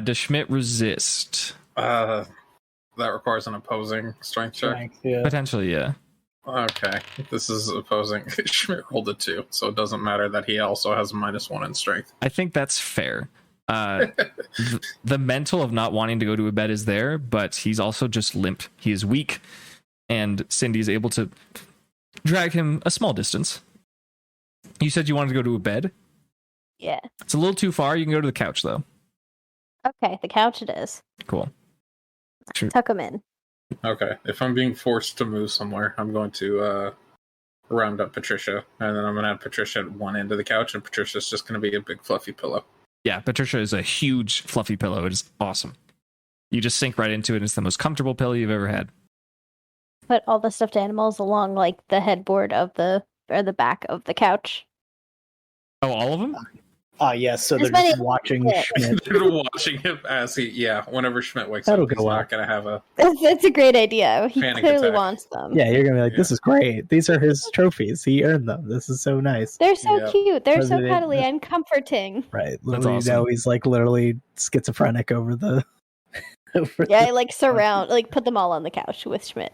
Does Schmidt resist? That requires an opposing strength check. Yeah. Potentially, yeah. Okay, this is opposing. Schmidt rolled a 2, so it doesn't matter that he also has -1 in strength. I think that's fair. The mental of not wanting to go to a bed is there, but he's also just limp. He is weak, and Cindy is able to drag him a small distance. You said you wanted to go to a bed? Yeah. It's a little too far. You can go to the couch, though. Okay, the couch it is. Cool. Sure. Tuck him in. Okay, if I'm being forced to move somewhere, I'm going to round up Patricia, and then I'm going to have Patricia at one end of the couch, and Patricia's just going to be a big fluffy pillow. Yeah, Patricia is a huge fluffy pillow. It is awesome. You just sink right into it. It's the most comfortable pillow you've ever had. Put all the stuffed animals along like the headboard of the back of the couch. Oh, all of them? Yes, so they're just watching Schmidt. They're watching him as whenever Schmidt wakes up, he's not going to have a... That's a great idea. He panic clearly attack. wants them. Yeah, you're going to be like, this is great. These are his trophies. He earned them. This is so nice. They're so cute. They're so President- cuddly and comforting. Right. That's Literally, awesome. now he's like literally schizophrenic over the... Yeah, I like surround, like put them all on the couch with Schmidt.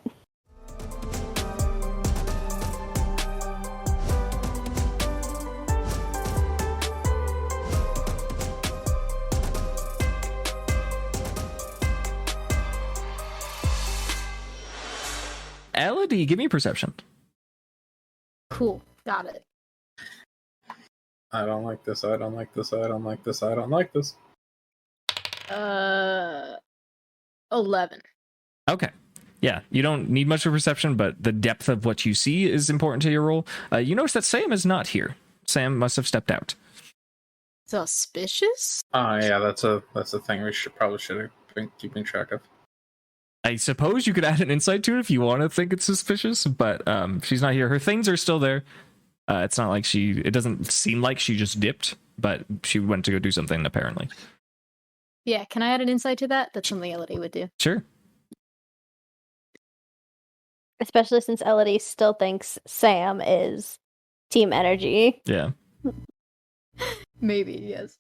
Elodie, give me a perception. Cool. Got it. I don't like this, I don't like this, I don't like this, I don't like this. 11. Okay. Yeah, you don't need much of perception, but the depth of what you see is important to your role. You notice that Sam is not here. Sam must have stepped out. Suspicious? Oh yeah, that's a thing we should have been keeping track of. I suppose you could add an insight to it if you want to think it's suspicious, but she's not here. Her things are still there. It's not like it doesn't seem like she just dipped, but she went to go do something apparently. Yeah, can I add an insight to that? That's something Elodie would do. Sure. Especially since Elodie still thinks Sam is Team Energy. Yeah. Maybe, yes.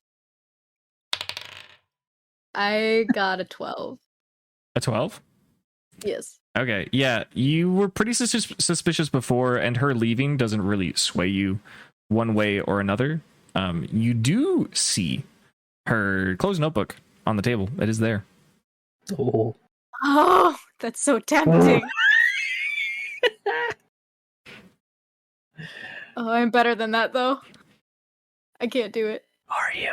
I got a 12. A 12? Yes. Okay, yeah, you were pretty suspicious before, and her leaving doesn't really sway you one way or another. You do see her closed notebook on the table. It is there. Oh, that's so tempting. Oh, I'm better than that, though. I can't do it. Are you?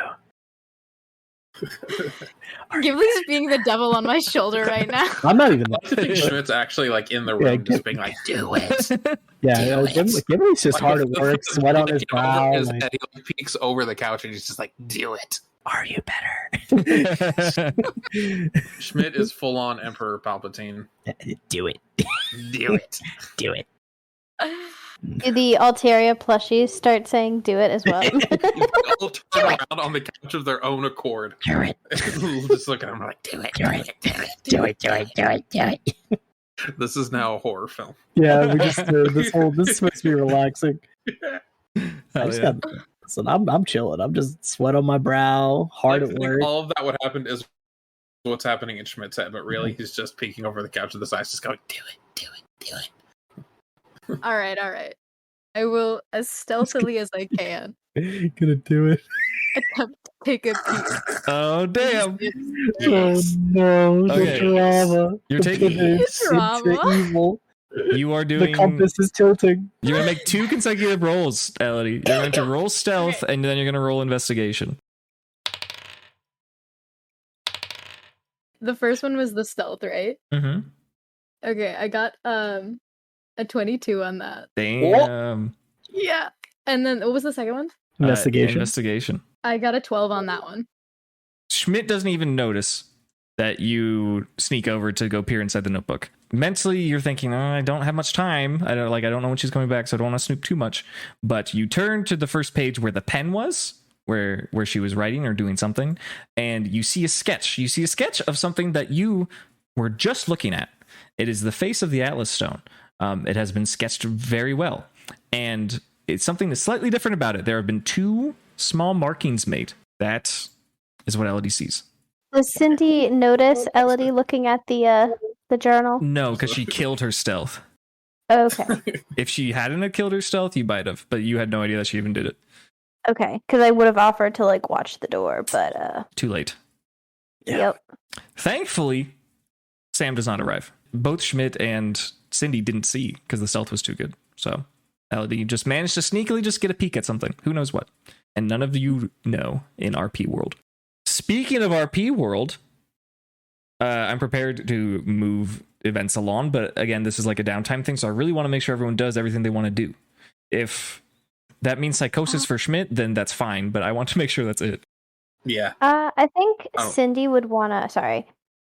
Ghibli's being the devil on my shoulder right now. I'm not even I think Schmidt's actually like in the room, just being like, "Do it." Yeah, Ghibli's just hard at work, sweat on his brow. He peeks over the couch and he's just like, "Do it." Are you better? Schmidt is full on Emperor Palpatine. Do it. Do it. Do it. Do the Altaria plushies start saying "do it" as well? They all turn around on the couch of their own accord. Do it. Just look at him like, "Do it. Do it. Do it. Do it. Do it. Do it. Do it. This is now a horror film." Yeah, we just this is supposed to be relaxing. Listen, I'm chilling. I'm just sweat on my brow, hard at work. All of that what happened is what's happening in Schmidt's head, but really he's just peeking over the couch of the sides, just going, "Do it. Do it. Do it." All right. I will as stealthily as I can. Gonna do it. attempt to take a peek. Oh damn! Oh no, the Okay. drama. You're taking It's drama. into evil. You are The doing. compass is tilting. You're gonna make 2 consecutive rolls, Elodie. You're going to roll stealth, and then you're gonna roll investigation. The first one was the stealth, right? Mm-hmm. Okay, I got a 22 on that. Damn. Yeah. And then what was the second one? Investigation. Investigation. I got a 12 on that one. Schmidt doesn't even notice that you sneak over to go peer inside the notebook. Mentally, you're thinking, I don't have much time. I don't know when she's coming back, so I don't want to snoop too much. But you turn to the first page where the pen was, where she was writing or doing something, and you see a sketch. You see a sketch of something that you were just looking at. It is the face of the Atlas Stone. It has been sketched very well, and it's something that's slightly different about it. There have been 2 small markings made. That is what Elodie sees. Does Cindy notice Elodie looking at the journal? No, because she killed her stealth. Okay. If she hadn't have killed her stealth, you might have, but you had no idea that she even did it. Okay, because I would have offered to like watch the door, but Too late. Yep. Thankfully, Sam does not arrive. Both Schmidt and Cindy didn't see because the stealth was too good. So Elodie just managed to sneakily just get a peek at something. Who knows what? And none of you know in RP world. Speaking of RP world, I'm prepared to move events along, but again, this is like a downtime thing, so I really want to make sure everyone does everything they want to do. If that means psychosis for Schmidt, then that's fine, but I want to make sure that's it. Yeah. I think Oh. Cindy would wanna. Sorry,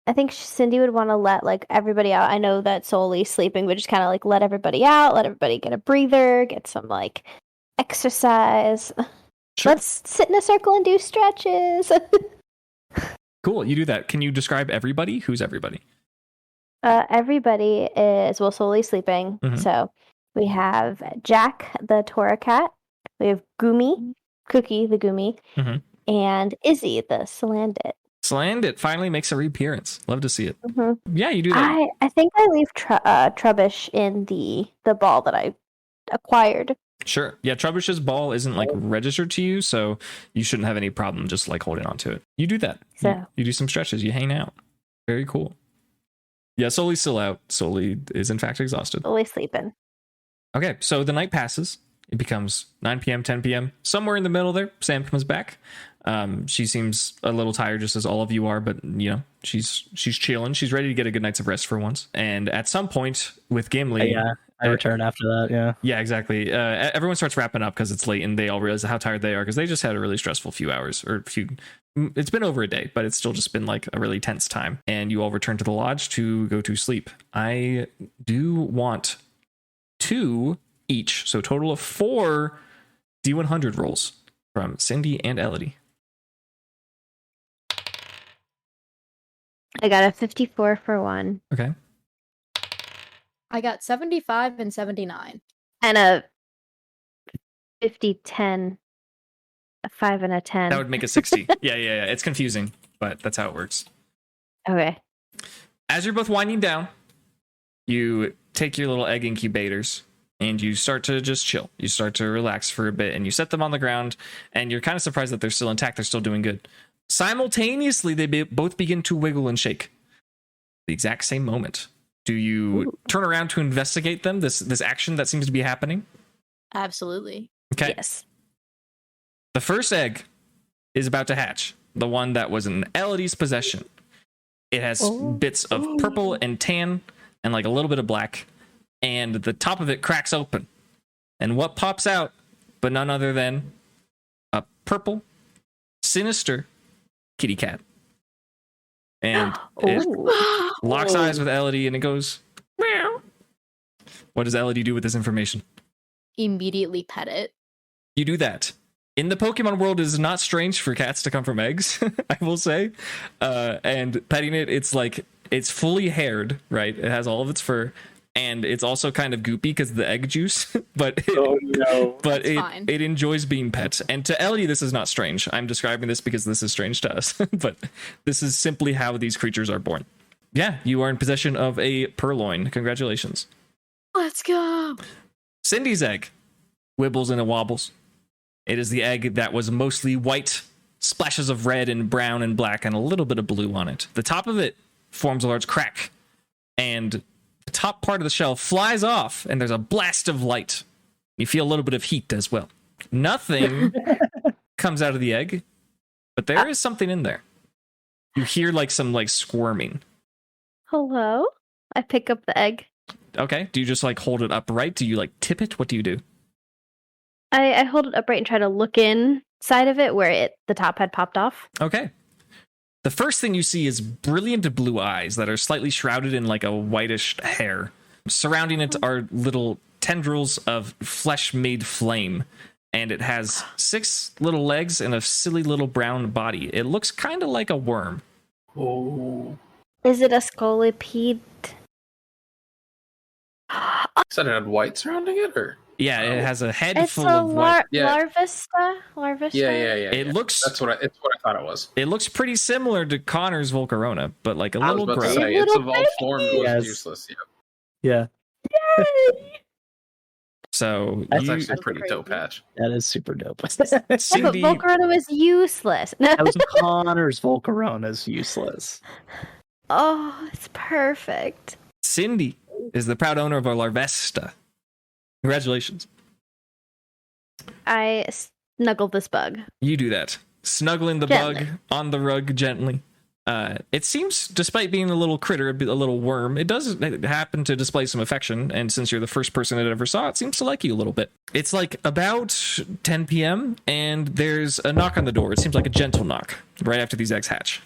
I think Cindy would want to let like everybody out. I know that Soli's sleeping, but just kind of like let everybody out, let everybody get a breather, get some like exercise. Sure. Let's sit in a circle and do stretches. Cool, you do that. Can you describe everybody? Who's everybody? Everybody is Soli's sleeping. Mhm. So we have Jack the Tora cat. We have Gumi, Cookie the Gumi, Mhm. and Izzy the Salandit. Slandit finally makes a reappearance. Love to see it. Mm-hmm. Yeah, you do that. I think I leave Trubbish in the ball that I acquired. Sure. Yeah, Trebush's ball isn't like registered to you, so you shouldn't have any problem just like holding on to it. You do that. So You do some stretches. You hang out. Very cool. Yeah, Soli's still out. Soli is in fact exhausted. Soli's sleeping. Okay, so the night passes. It becomes 9 p.m., 10 p.m. Somewhere in the middle there, Sam comes back. She seems a little tired, just as all of you are, but you know, she's chilling. She's ready to get a good night's of rest for once. And at some point with Gimli, I return after that. yeah, exactly. Everyone starts wrapping up because it's late, and they all realize how tired they are because they just had a really stressful few hours or it's been over a day, but it's still just been like a really tense time. And you all return to the lodge to go to sleep. I do want 2 each, so a total of 4 D100 rolls from Cindy and Elodie. I got a 54 for one. Okay. I got 75 and 79. And a 50-10. A 5 and a 10. That would make a 60. Yeah. It's confusing, but that's how it works. Okay. As you're both winding down, you take your little egg incubators and you start to just chill. You start to relax for a bit and you set them on the ground and you're kind of surprised that they're still intact. They're still doing good. Simultaneously, they both begin to wiggle and shake. The exact same moment. Do you turn around to investigate them? This action that seems to be happening? Absolutely. Okay. Yes. The first egg is about to hatch. The one that was in Elodie's possession. It has bits of purple and tan and like a little bit of black. And the top of it cracks open. And what pops out, but none other than a purple, sinister kitty cat. And it locks eyes with Elodie and it goes, meow. What does Elodie do with this information? Immediately pet it. You do that. In the Pokemon world, it is not strange for cats to come from eggs, I will say. And petting it, it's fully haired, right? It has all of its fur. And it's also kind of goopy because of the egg juice, but it enjoys being pet. And to Ellie, this is not strange. I'm describing this because this is strange to us, but this is simply how these creatures are born. Yeah, you are in possession of a purloin. Congratulations. Let's go. Cindy's egg wibbles and it wobbles. It is the egg that was mostly white splashes of red and brown and black and a little bit of blue on it. The top of it forms a large crack, and the top part of the shell flies off, and there's a blast of light. You feel a little bit of heat as well. Nothing comes out of the egg, but there is something in there. You hear like some like squirming. Hello? I pick up the egg. Okay. Do you just like hold it upright? Do you like tip it? What do you do? I hold it upright and try to look inside of it where the top had popped off. Okay. The first thing you see is brilliant blue eyes that are slightly shrouded in like a whitish hair. Surrounding it are little tendrils of flesh-made flame, and it has 6 little legs and a silly little brown body. It looks kind of like a worm. Oh. Is it a scolipede? Said it had white surrounding it, or? Yeah, it has a head It's full a of white. larvista? Yeah. It looks. It's what I thought it was. It looks pretty similar to Connor's Volcarona, but like a I was little about to gross. say, it's Little evolved form. It was Yes. useless. Yeah, Yay! So That's you, actually a pretty crazy. dope patch. that is super dope. Yeah, but Cindy, Volcarona was useless. That was Connor's Volcarona's useless. Oh, it's perfect. Cindy is the proud owner of our Larvesta. Congratulations. I snuggle this bug. You do that. Snuggling the Gently. bug on the rug gently. It seems, despite being a little critter, a little worm, it does happen to display some affection, and since you're the first person it ever saw, it seems to like you a little bit. It's like about 10 p.m., and there's a knock on the door. It seems like a gentle knock, right after these eggs hatch.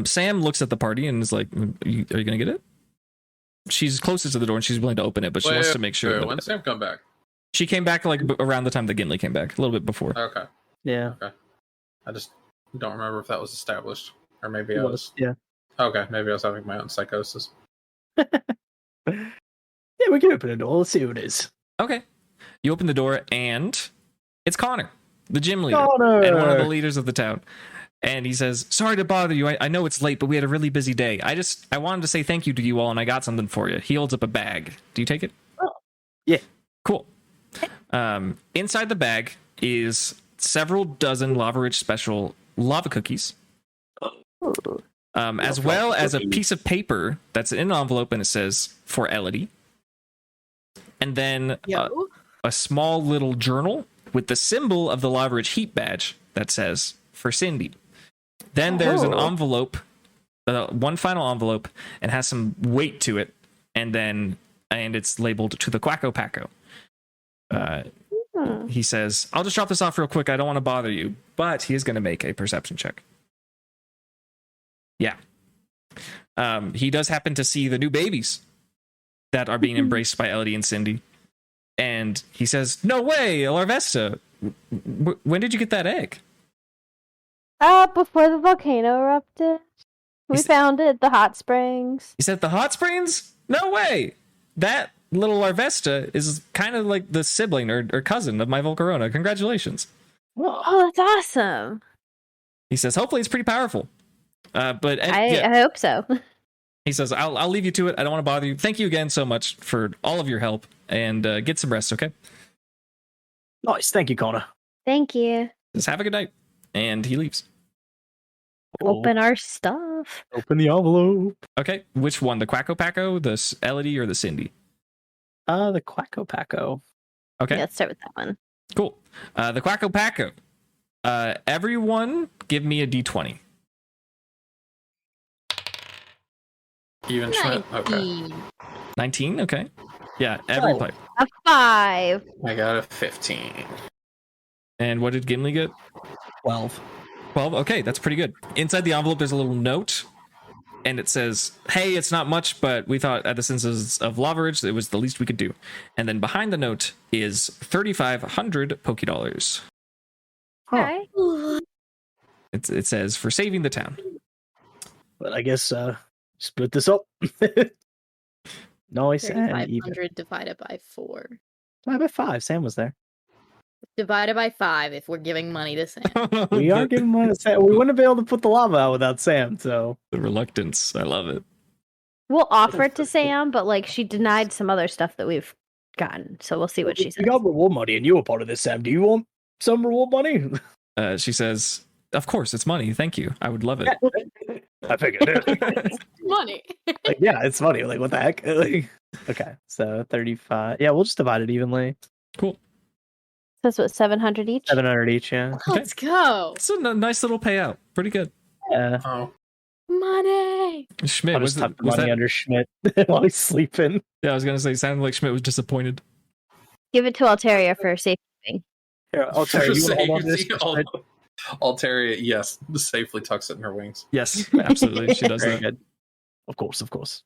Sam looks at the party and is like, are you going to get it? She's closest to the door, and she's willing to open it, but she wants to make sure. When Sam come back? She came back like around the time that Gimli came back, a little bit before. Okay. Yeah, I just don't remember if that was established, or maybe it I was. was. Yeah, Okay, maybe I was having my own psychosis. yeah. We can open the door. Let's see who it is. Okay. You open the door, and it's Connor, the gym leader, Connor! and one of the leaders of the town. And he says, sorry to bother you. I know it's late, but we had a really busy day. I wanted to say thank you to you all, and I got something for you. He holds up a bag. Do you take it? Oh, yeah. Cool. Inside the bag is several dozen Lava Rich special lava cookies, as well as a piece of paper that's in an envelope, and it says, for Elodie. And then a small little journal with the symbol of the Lava Rich Heat badge that says, for Cindy. Then there's an envelope, one final envelope, and has some weight to it, and it's labeled to the Quacko Paco. He says, I'll just drop this off real quick. I don't want to bother you, but he is going to make a perception check. Yeah. He does happen to see the new babies that are being embraced by Elodie and Cindy. And he says, no way, Larvesta. When did you get that egg? Before the volcano erupted. We found it at the hot springs. He said, the hot springs? No way. That little Larvesta is kind of like the sibling or cousin of my Volcarona. Congratulations. Oh, that's awesome. He says, hopefully it's pretty powerful. But I hope so. He says, I'll leave you to it. I don't want to bother you. Thank you again so much for all of your help, and get some rest, okay? Nice. Thank you, Connor. Thank you. Just have a good night. And he leaves. Open our stuff. Open the envelope. Okay, which one? The Quacko Paco, the Elodie, or the Cindy? The Quacko Paco. Okay, Yeah, let's start with that one. cool. The Quacko Paco. Everyone give me a D20. Even Schmidt. Okay. 19. 19? Okay. Yeah, every Oh. player. A 5. I got a 15. And what did Gimli get? 12. 12? Okay, that's pretty good. Inside the envelope, there's a little note, and it says, hey, it's not much, but we thought at the senses of Lava Ridge, it was the least we could do. And then behind the note is 3,500 Poké Dollars. Okay. It says, for saving the town. But I guess split this up. Nice and even. 3,500 divided by 4. Divided by 5. Sam was there. Divided by 5 if we're giving money to Sam. We are giving money to Sam. We wouldn't be able to put the lava out without Sam, so. The reluctance. I love it. We'll offer it to Sam, but like she denied some other stuff that we've gotten. So we'll see what she says. You got reward money and you were part of this, Sam. Do you want some rule money? She says, "Of course, it's money. Thank you. I would love it." I figured it. Money. Like, yeah, it's funny. Like, what the heck? Like, okay, so 35. Yeah, we'll just divide it evenly. Cool. That's what, 700 each? 700 each, yeah. Let's go. It's a nice little payout. Pretty good. Yeah. Oh, Money. Schmidt, I'll was, just tuck the was money that? under Schmidt while he's sleeping. Yeah, I was gonna say, sounded like Schmidt was disappointed. Give it to Altaria for safety. Here, I'll tell you, you wanna hold on to this? Schmidt? Altaria, yes, safely tucks it in her wings. Yes, absolutely, she does Very that. good. Of course.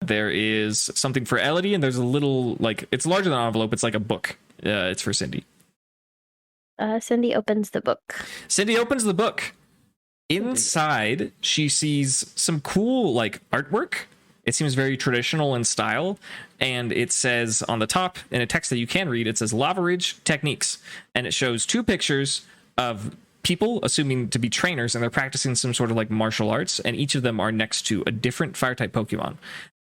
There is something for Elodie, and there's a little, like, it's larger than an envelope. It's like a book. It's for Cindy. Cindy opens the book. Cindy opens the book. Inside, she sees some cool, like, artwork. It seems very traditional in style, and it says on the top, in a text that you can read, it says Lava Ridge Techniques, and it shows two pictures of people assuming to be trainers, and they're practicing some sort of like martial arts, and each of them are next to a different fire type Pokemon.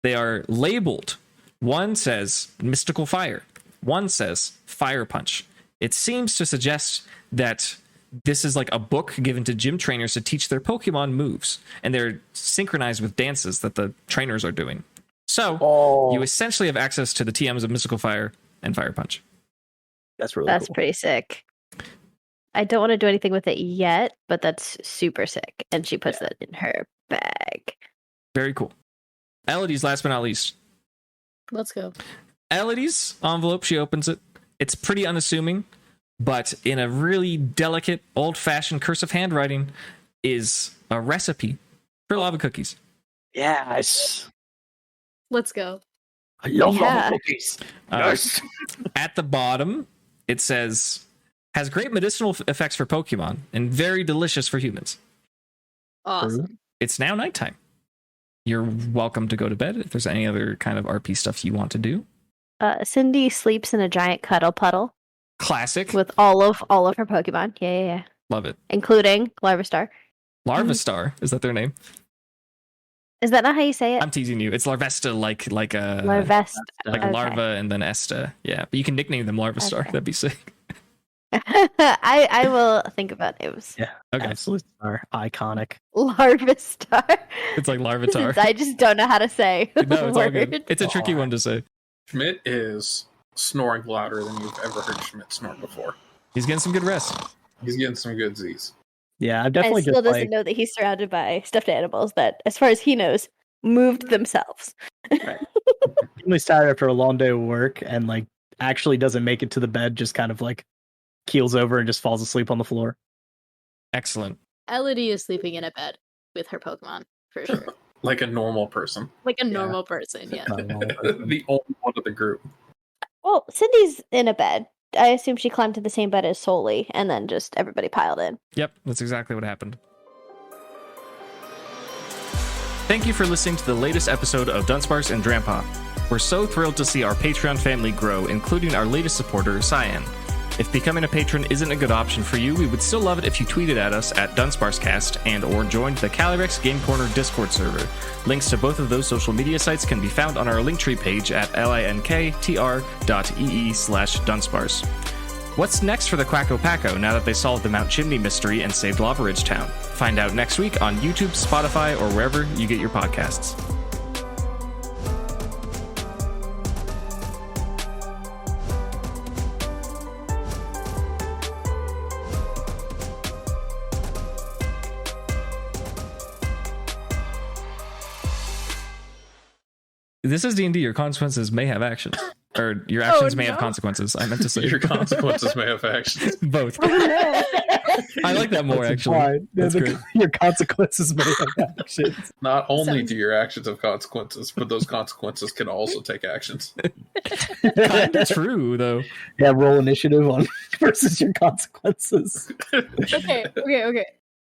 They are labeled. One says Mystical Fire, one says Fire Punch. It seems to suggest that this is like a book given to gym trainers to teach their Pokemon moves, and they're synchronized with dances that the trainers are doing. So you essentially have access to the TMs of Mystical Fire and Fire Punch. That's really That's cool. pretty sick. I don't want to do anything with it yet, but that's super sick. And she puts that in her bag. Very cool. Elodie's last but not least. Let's go. Elodie's envelope, she opens it. It's pretty unassuming, but in a really delicate, old-fashioned cursive handwriting is a recipe for lava cookies. Yes. Let's go. I love Yeah. lava cookies. Uh, At the bottom, it says, has great medicinal effects for Pokemon and very delicious for humans. Awesome. It's now nighttime. You're welcome to go to bed if there's any other kind of RP stuff you want to do. Cindy sleeps in a giant cuddle puddle Classic. with all of her Pokemon. Yeah. Love it. Including Larvastar. Larvastar, is that their name? Is that not how you say it? I'm teasing you. It's Larvesta, like a Larvest. like Okay. larva and then Esta. Yeah, but you can nickname them Larvastar. Okay. That'd be sick. I will think about names. Yeah. Okay. Absolute star. Iconic. Larvastar. It's like Larvitar. I just don't know how to say. No, the it's all good. word. It's a tricky one to say. Schmidt is snoring louder than you've ever heard Schmidt snore before. He's getting some good rest. He's getting some good Z's. Yeah, I'm And definitely still just doesn't like know that he's surrounded by stuffed animals that, as far as he knows, moved themselves. really tired after a long day of work and like actually doesn't make it to the bed, just kind of like keels over and just falls asleep on the floor. Excellent. Elodie is sleeping in a bed with her Pokemon, for sure. Like a normal person. Like a normal person, yeah. Not a normal person. The only one of the group. Well, Cindy's in a bed. I assume she climbed to the same bed as Solly, and then just everybody piled in. Yep, that's exactly what happened. Thank you for listening to the latest episode of Dunsparce and Drampa. We're so thrilled to see our Patreon family grow, including our latest supporter, Cyan. If becoming a patron isn't a good option for you, we would still love it if you tweeted at us at DunsparceCast and or joined the Calyrex Game Corner Discord server. Links to both of those social media sites can be found on our Linktree page at linktr.ee/Dunsparce. What's next for the Quacko Party now that they solved the Mount Chimney mystery and saved Lava Ridge Town? Find out next week on YouTube, Spotify, or wherever you get your podcasts. This is D&D. Your consequences may have actions. Or your actions may have consequences. I meant to say Your consequences may have actions. both. I like that more, That's actually. implied. That's Yeah, great. Your consequences may have actions. Not only Sounds- do your actions have consequences, but those consequences can also take actions. Kind of true, though. Yeah, roll initiative on versus your consequences. Okay.